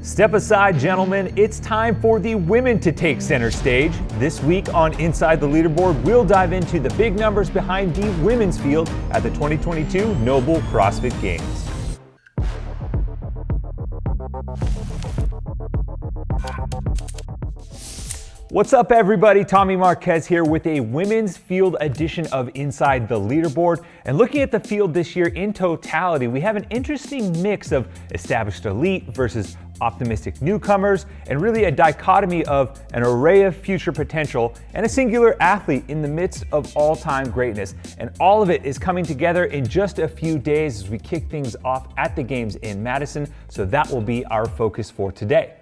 Step aside, gentlemen. It's time for the women to take center stage. This week on Inside the Leaderboard, we'll dive into the big numbers behind the women's field at the 2022 NOBULL CrossFit Games. What's up, everybody? Tommy Marquez here with a women's field edition of Inside the Leaderboard. And looking at the field this year in totality, we have an interesting mix of established elite versus optimistic newcomers, and really a dichotomy of an array of future potential and a singular athlete in the midst of all-time greatness. And all of it is coming together in just a few days as we kick things off at the Games in Madison. So that will be our focus for today.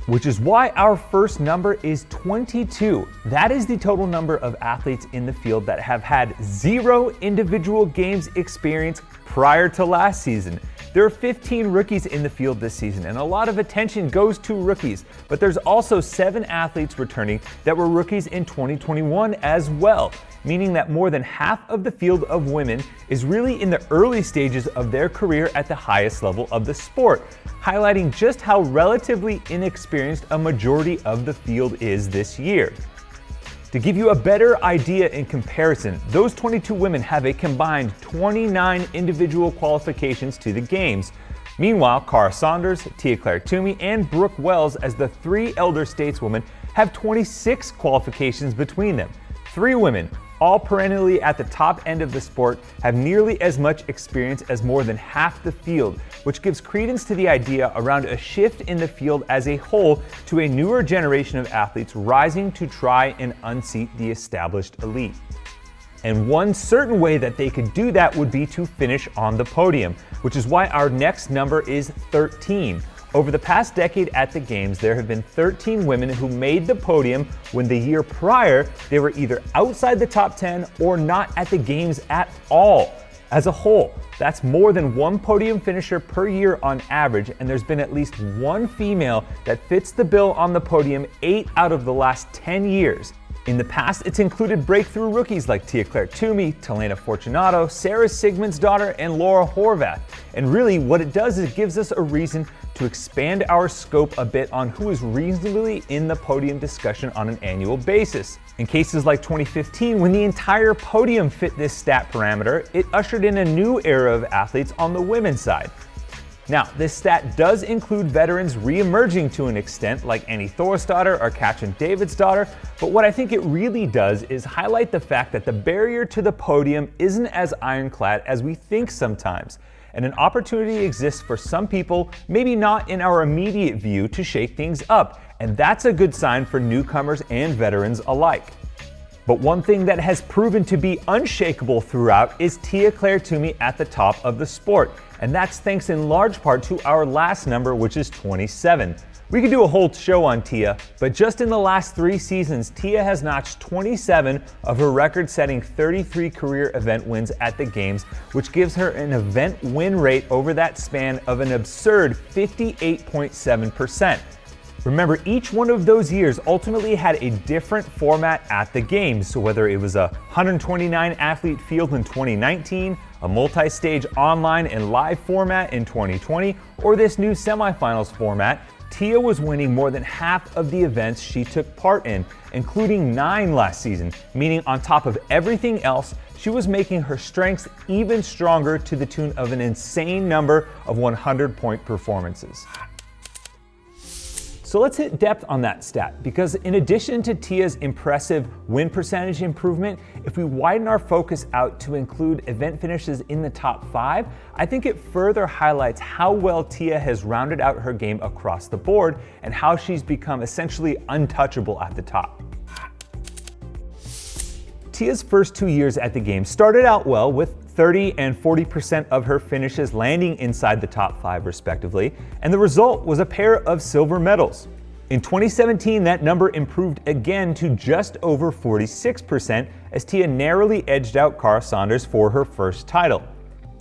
Which is why our first number is 22. That is the total number of athletes in the field that have had 0 individual games experience prior to last season. There are 15 rookies in the field this season, and a lot of attention goes to rookies, but there's also 7 athletes returning that were rookies in 2021 as well, meaning that more than half of the field of women is really in the early stages of their career at the highest level of the sport, highlighting just how relatively inexperienced a majority of the field is this year. To give you a better idea in comparison, those 22 women have a combined 29 individual qualifications to the Games. Meanwhile, Cara Saunders, Tia-Clair Toomey, and Brooke Wells as the 3 elder stateswomen have 26 qualifications between them. 3 women, all perennially at the top end of the sport, have nearly as much experience as more than half the field, which gives credence to the idea around a shift in the field as a whole to a newer generation of athletes rising to try and unseat the established elite. And one certain way that they could do that would be to finish on the podium, which is why our next number is 13. Over the past decade at the Games, there have been 13 women who made the podium when the year prior they were either outside the top 10 or not at the Games at all. As a whole, that's more than 1 podium finisher per year on average, and there's been at least 1 female that fits the bill on the podium 8 out of the last 10 years. In the past, it's included breakthrough rookies like Tia-Clair Toomey, Talena Fortunato, Sarah Sigmundsdottir, and Laura Horvath. And really, what it does is it gives us a reason to expand our scope a bit on who is reasonably in the podium discussion on an annual basis. In cases like 2015, when the entire podium fit this stat parameter, it ushered in a new era of athletes on the women's side. Now, this stat does include veterans re-emerging to an extent, like Annie Thorisdottir or Katrin Davidsdottir, but what I think it really does is highlight the fact that the barrier to the podium isn't as ironclad as we think sometimes, and an opportunity exists for some people, maybe not in our immediate view, to shake things up, and that's a good sign for newcomers and veterans alike. But one thing that has proven to be unshakable throughout is Tia-Clair Toomey at the top of the sport. And that's thanks in large part to our last number, which is 27. We could do a whole show on Tia, but just in the last 3 seasons, Tia has notched 27 of her record-setting 33 career event wins at the Games, which gives her an event win rate over that span of an absurd 58.7%. Remember, each one of those years ultimately had a different format at the Games, so whether it was a 129 athlete field in 2019, a multi-stage online and live format in 2020, or this new semifinals format, Tia was winning more than half of the events she took part in, including 9 last season, meaning on top of everything else, she was making her strengths even stronger to the tune of an insane number of 100-point performances. So let's hit depth on that stat, because in addition to Tia's impressive win percentage improvement, if we widen our focus out to include event finishes in the top 5, I think it further highlights how well Tia has rounded out her game across the board and how she's become essentially untouchable at the top. Tia's first 2 years at the Games started out well, with 30 and 40% of her finishes landing inside the top 5 respectively, and the result was a pair of silver medals. In 2017, that number improved again to just over 46% as Tia narrowly edged out Cara Saunders for her first title.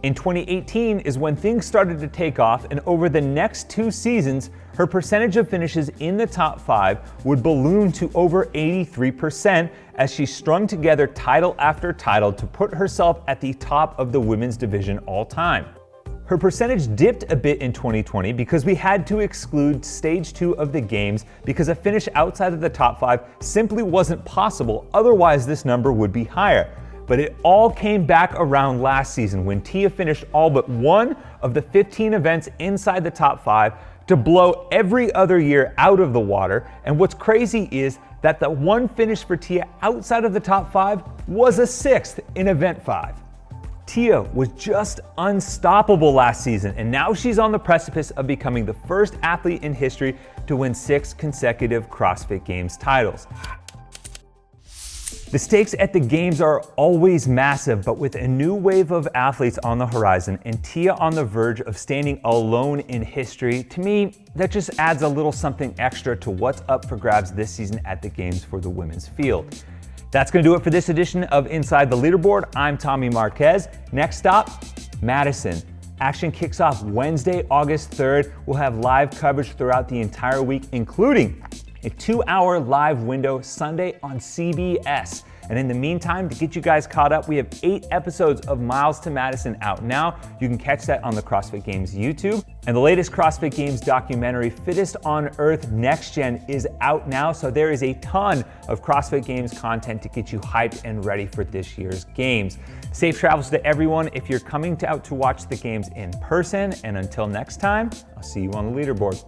In 2018 is when things started to take off, and over the next 2 seasons, her percentage of finishes in the top 5 would balloon to over 83% as she strung together title after title to put herself at the top of the women's division all time. Her percentage dipped a bit in 2020 because we had to exclude stage 2 of the games because a finish outside of the top 5 simply wasn't possible, otherwise this number would be higher. But it all came back around last season when Tia finished all but one of the 15 events inside the top 5 to blow every other year out of the water. And what's crazy is that the one finish for Tia outside of the top 5 was a 6th in event 5. Tia was just unstoppable last season, and now she's on the precipice of becoming the first athlete in history to win 6 consecutive CrossFit Games titles. The stakes at the Games are always massive, but with a new wave of athletes on the horizon and Tia on the verge of standing alone in history, to me, that just adds a little something extra to what's up for grabs this season at the Games for the women's field. That's going to do it for this edition of Inside the Leaderboard. I'm Tommy Marquez. Next stop, Madison. Action kicks off Wednesday, August 3rd. We'll have live coverage throughout the entire week, including a 2-hour live window Sunday on CBS. And in the meantime, to get you guys caught up, we have 8 episodes of Miles to Madison out now. You can catch that on the CrossFit Games YouTube. And the latest CrossFit Games documentary, Fittest on Earth Next Gen, is out now. So there is a ton of CrossFit Games content to get you hyped and ready for this year's Games. Safe travels to everyone if you're coming out to watch the Games in person. And until next time, I'll see you on the leaderboard.